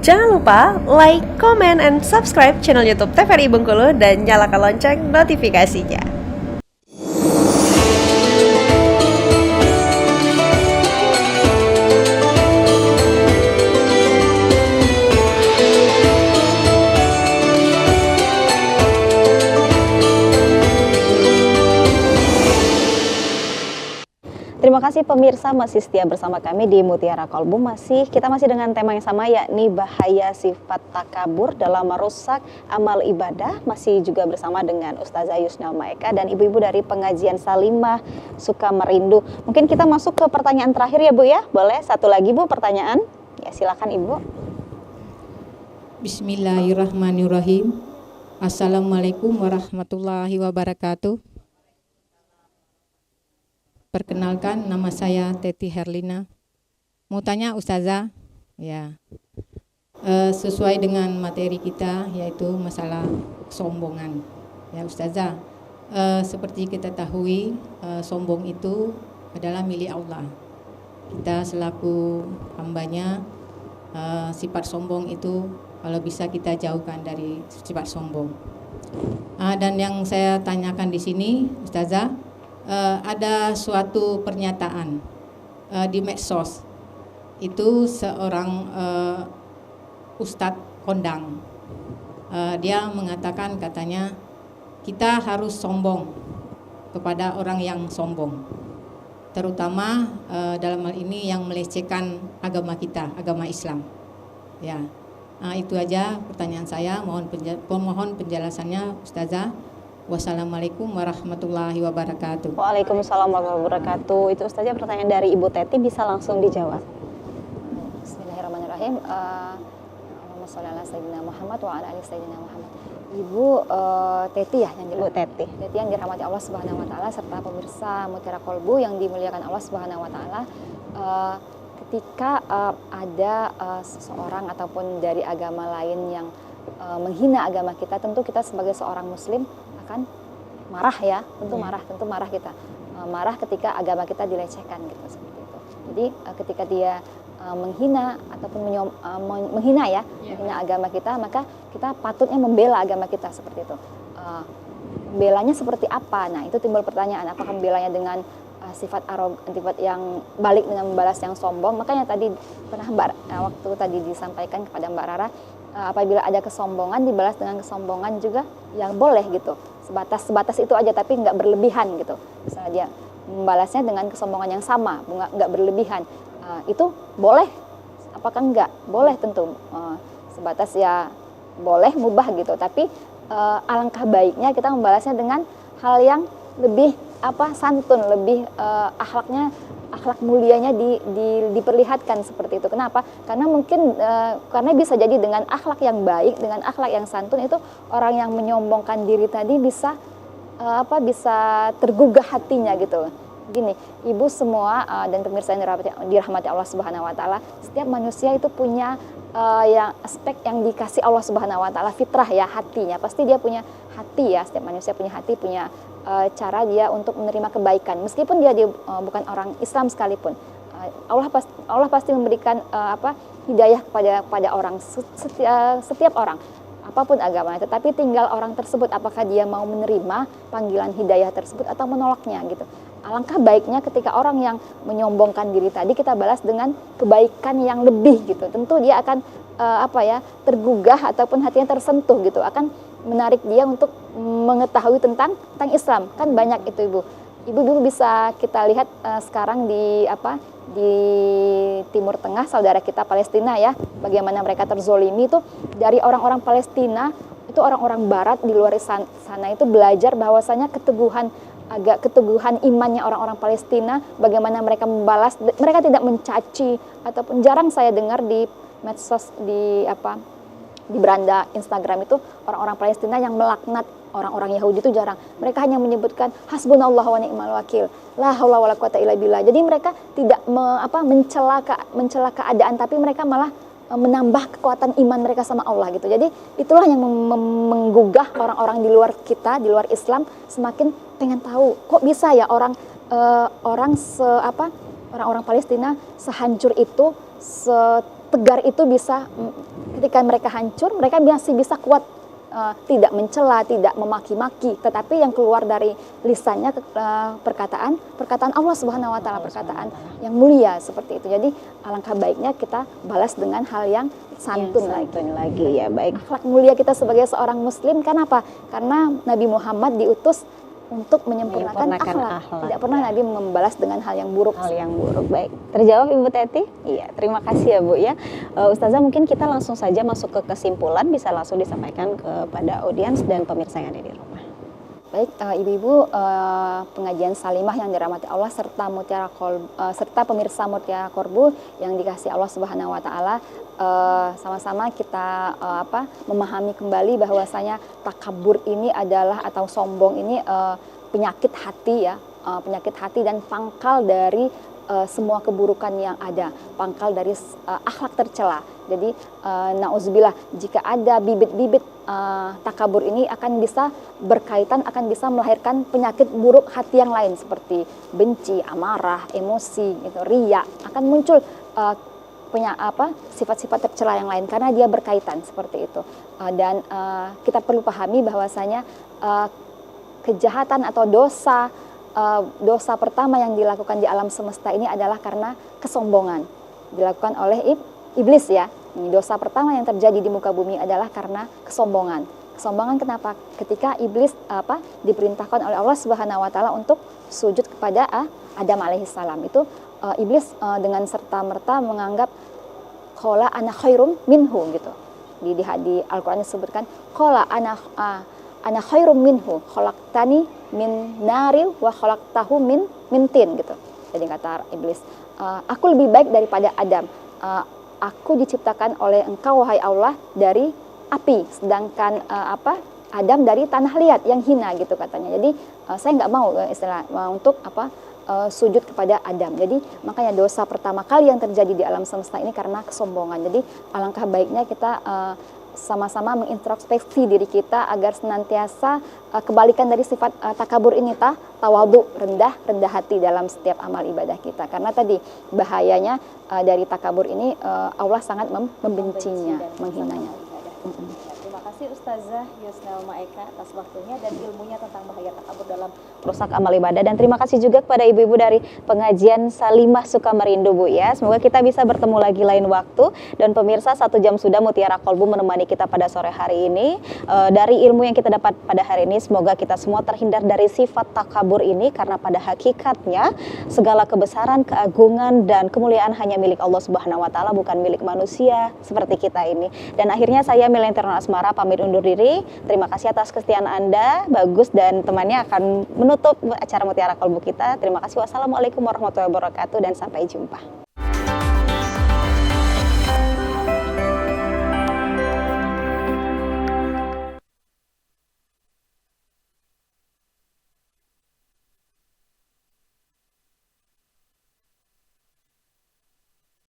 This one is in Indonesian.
Jangan lupa like, comment, and subscribe channel YouTube TVRI Bengkulu dan nyalakan lonceng notifikasinya. Terima kasih pemirsa masih setia bersama kami di Mutiara Kolbu. Kita masih dengan tema yang sama, yakni bahaya sifat takabur dalam merusak amal ibadah. Masih juga bersama dengan Ustazah Yusnal Maeka dan ibu-ibu dari pengajian Salimah Sukamerindu. Mungkin kita masuk ke pertanyaan terakhir ya Bu ya. Boleh satu lagi Bu pertanyaan? Ya silakan Ibu. Bismillahirrahmanirrahim. Assalamualaikum warahmatullahi wabarakatuh. Perkenalkan, nama saya Teti Herlina. Mau tanya Ustazah, ya, sesuai dengan materi kita yaitu masalah kesombongan. Ya Ustazah, seperti kita tahui, sombong itu adalah milik Allah. Kita selaku hambanya, sifat sombong itu kalau bisa kita jauhkan dari sifat sombong. Dan yang saya tanyakan di sini, Ustazah, ada suatu pernyataan di medsos itu seorang ustadz kondang, dia mengatakan katanya kita harus sombong kepada orang yang sombong, terutama dalam hal ini yang melecehkan agama kita, agama Islam. Ya, itu aja pertanyaan saya. Mohon penjelasannya Ustazah. Wassalamualaikum warahmatullahi wabarakatuh. Waalaikumsalam warahmatullahi wabarakatuh. Itu Ustazah pertanyaan dari Ibu Teti, bisa langsung dijawab. Bismillahirrahmanirrahim. Allahumma sholli ala sayyidina Muhammad wa ala ali sayyidina Muhammad. Ibu Teti ya, yang Ibu Teti yang dirahmati Allah Subhanahu wa taala serta pemirsa Mutiara Kolbu yang dimuliakan Allah Subhanahu wa taala. Ketika ada seseorang ataupun dari agama lain yang menghina agama kita, tentu kita sebagai seorang muslim akan marah ya, tentu marah kita, marah ketika agama kita dilecehkan gitu, seperti itu. Jadi ketika dia menghina ataupun menghina agama kita, maka kita patutnya membela agama kita seperti itu. Membelanya seperti apa? Nah itu timbul pertanyaan, apakah membelanya dengan sifat sifat yang balik dengan membalas yang sombong? Makanya tadi pernah waktu tadi disampaikan kepada Mbak Rara, apabila ada kesombongan dibalas dengan kesombongan juga yang boleh gitu, sebatas itu aja, tapi nggak berlebihan gitu. Misalnya dia membalasnya dengan kesombongan yang sama, nggak berlebihan, itu boleh? Apakah nggak boleh? Tentu sebatas ya boleh, mubah gitu, tapi alangkah baiknya kita membalasnya dengan hal yang lebih santun, lebih akhlak mulianya diperlihatkan seperti itu. Kenapa? Karena mungkin karena bisa jadi dengan akhlak yang baik, dengan akhlak yang santun itu orang yang menyombongkan diri tadi bisa tergugah hatinya gitu. Gini, ibu semua dan pemirsa yang dirahmati Allah Subhanahu wa taala, setiap manusia itu punya yang aspek yang dikasih Allah Subhanahu wa taala, fitrah ya, hatinya. Pasti dia punya hati ya, setiap manusia punya hati, punya cara dia untuk menerima kebaikan. Meskipun dia bukan orang Islam sekalipun. Allah pasti memberikan hidayah kepada orang, setiap orang, apapun agamanya. Tetapi tinggal orang tersebut apakah dia mau menerima panggilan hidayah tersebut atau menolaknya gitu. Alangkah baiknya ketika orang yang menyombongkan diri tadi kita balas dengan kebaikan yang lebih gitu. Tentu dia akan tergugah ataupun hatinya tersentuh gitu, akan menarik dia untuk mengetahui tentang Islam. Kan banyak itu ibu bisa kita lihat sekarang di Timur Tengah, saudara kita Palestina ya, bagaimana mereka terzolimi itu dari orang-orang Palestina, itu orang-orang Barat di luar sana itu belajar bahwasanya keteguhan imannya orang-orang Palestina, bagaimana mereka membalas, mereka tidak mencaci ataupun jarang saya dengar di medsos di beranda Instagram itu orang-orang Palestina yang melaknat orang-orang Yahudi, itu jarang. Mereka hanya menyebutkan hasbunallahu wa ni'mal wakil, la haula wala quwata illa billah. Jadi mereka tidak mencela keadaan, tapi mereka malah menambah kekuatan iman mereka sama Allah gitu. Jadi itulah yang menggugah orang-orang di luar kita, di luar Islam, semakin pengen tahu kok bisa ya orang Palestina sehancur itu, setegar itu bisa ketika mereka hancur, mereka masih bisa kuat, tidak mencela, tidak memaki-maki, tetapi yang keluar dari lisannya perkataan Allah Subhanahu wa taala, perkataan yang mulia seperti itu. Jadi alangkah baiknya kita balas dengan hal yang santun lagi ya. Baik, akhlak mulia kita sebagai seorang muslim. Kenapa? Karena Nabi Muhammad diutus untuk menyempurnakan akhlak. Tidak pernah Nabi membalas dengan hal yang buruk. Baik, terjawab Ibu Teti? Iya, terima kasih ya Bu ya. Ustazah, mungkin kita langsung saja masuk ke kesimpulan, bisa langsung disampaikan kepada audiens dan pemirsa yang ada di rumah. Baik, ibu-ibu, pengajian salimah yang dirahmati Allah serta serta pemirsa Mutiara Kolbu yang dikasihi Allah Subhanahu wa taala, sama-sama kita memahami kembali bahwasanya takabur ini adalah, atau sombong ini, penyakit hati ya, penyakit hati dan pangkal dari semua keburukan yang ada, pangkal dari akhlak tercela. Jadi nauzubillah, jika ada bibit-bibit takabur ini akan bisa berkaitan, akan bisa melahirkan penyakit buruk hati yang lain seperti benci, amarah, emosi, itu riya, akan muncul sifat-sifat tercela yang lain karena dia berkaitan seperti itu. Dan kita perlu pahami bahwasanya kejahatan atau dosa pertama yang dilakukan di alam semesta ini adalah karena kesombongan, dilakukan oleh iblis ya. Dosa pertama yang terjadi di muka bumi adalah karena kesombongan. Kesombongan kenapa? Ketika iblis diperintahkan oleh Allah Subhanahu wa taala untuk sujud kepada Adam alaihissalam, itu iblis dengan serta-merta menganggap qala ana khairum minhu gitu. Di Al-Qur'an disebutkan qala ana khairum minhu khalaqtani min naril wa khalaqtahu min tin gitu. Jadi kata iblis, aku lebih baik daripada Adam. Aku diciptakan oleh engkau wahai Allah dari api, sedangkan Adam dari tanah liat yang hina gitu katanya. Jadi saya nggak mau untuk sujud kepada Adam. Jadi makanya dosa pertama kali yang terjadi di alam semesta ini karena kesombongan. Jadi alangkah baiknya kita sama-sama mengintrospeksi diri kita agar senantiasa kebalikan dari sifat takabur ini, tawadu, rendah hati dalam setiap amal ibadah kita. Karena tadi bahayanya dari takabur ini, Allah sangat membencinya, menghinanya. Terima kasih Ustazah Yusnel Maeka atas waktunya dan ilmunya tentang bahaya takabur dalam merusak amal ibadah. Dan terima kasih juga kepada ibu-ibu dari pengajian Salimah Sukamerindu Bu ya. Semoga kita bisa bertemu lagi lain waktu. Dan pemirsa, 1 jam sudah Mutiara Kolbu menemani kita pada sore hari ini. Dari ilmu yang kita dapat pada hari ini, semoga kita semua terhindar dari sifat takabur ini, karena pada hakikatnya segala kebesaran, keagungan dan kemuliaan hanya milik Allah Subhanahu wa taala, bukan milik manusia seperti kita ini. Dan akhirnya saya Mila Internal Asmara pamit undur diri. Terima kasih atas kesetiaan Anda. Bagus dan temannya akan menutup acara Mutiara Kolbu kita. Terima kasih. Wassalamualaikum warahmatullahi wabarakatuh dan sampai jumpa.